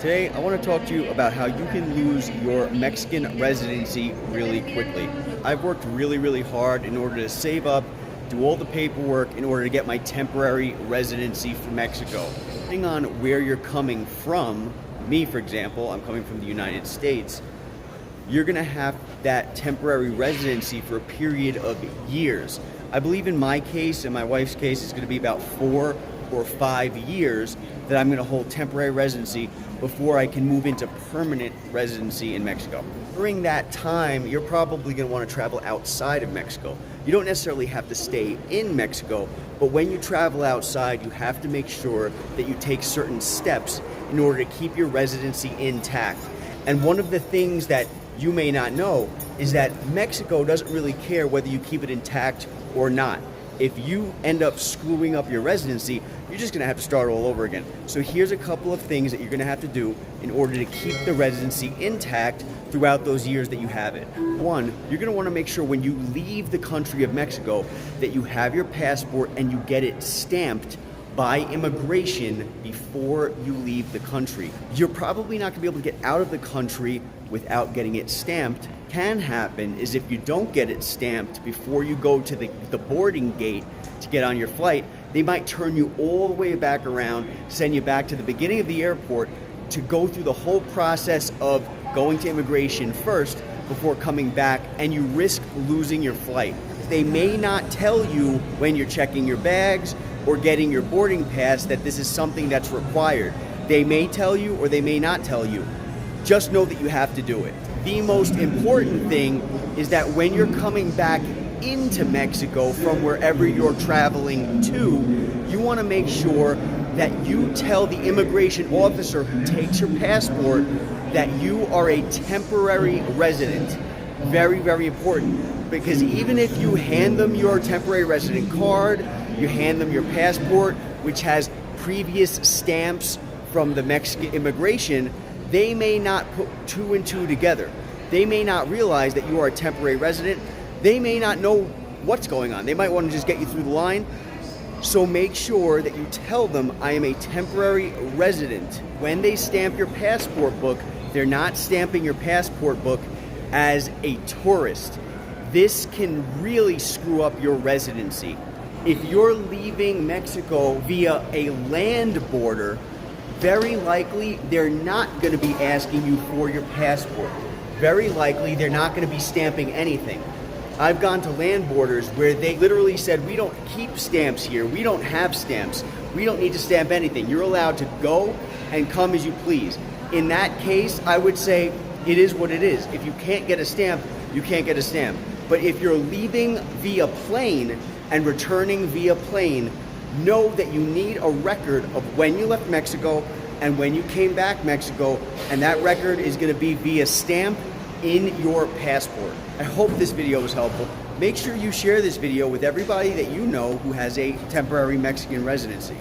Today, I want to talk to you about how you can lose your Mexican residency really quickly. I've worked really hard in order to save up, do all the paperwork in order to get my temporary residency for Mexico. Depending on where you're coming from, me for example, I'm coming from the United States, you're going to have that temporary residency for a period of years. I believe in my case and my wife's case, it's going to be about 4 or 5 years that I'm going to hold temporary residency before I can move into permanent residency in Mexico. During that time, you're probably going to want to travel outside of Mexico. You don't necessarily have to stay in Mexico, but when you travel outside, you have to make sure that you take certain steps in order to keep your residency intact. And one of the things that you may not know is that Mexico doesn't really care whether you keep it intact or not. If you end up screwing up your residency, you're just gonna have to start all over again. So here's a couple of things that you're gonna have to do in order to keep the residency intact throughout those years that you have it. One, you're gonna wanna make sure when you leave the country of Mexico that you have your passport and you get it stamped by immigration before you leave the country. You're probably not gonna be able to get out of the country without getting it stamped. Can happen is if you don't get it stamped before you go to the boarding gate to get on your flight, they might turn you all the way back around, send you back to the beginning of the airport to go through the whole process of going to immigration first before coming back, and you risk losing your flight. They may not tell you when you're checking your bags or getting your boarding pass that this is something that's required. They may tell you or they may not tell you. Just know that you have to do it. The most important thing is that when you're coming back into Mexico from wherever you're traveling to, you want to make sure that you tell the immigration officer who takes your passport that you are a temporary resident. Very important, because even if you hand them your temporary resident card, you hand them your passport, which has previous stamps from the Mexican immigration, they may not put 2 and 2 together. They may not realize that you are a temporary resident. They may not know what's going on. They might want to just get you through the line. So make sure that you tell them, I am a temporary resident. When they stamp your passport book, they're not stamping your passport book as a tourist. This can really screw up your residency. If you're leaving Mexico via a land border, very likely they're not going to be asking you for your passport. Very likely they're not going to be stamping anything. I've gone to land borders where they literally said, we don't keep stamps here. We don't have stamps. We don't need to stamp anything. You're allowed to go and come as you please. In that case, I would say it is what it is. If you can't get a stamp, you can't get a stamp. But if you're leaving via plane and returning via plane, know that you need a record of when you left Mexico and when you came back Mexico, and that record is going to be via stamp in your passport. I hope this video was helpful. Make sure you share this video with everybody that you know who has a temporary Mexican residency.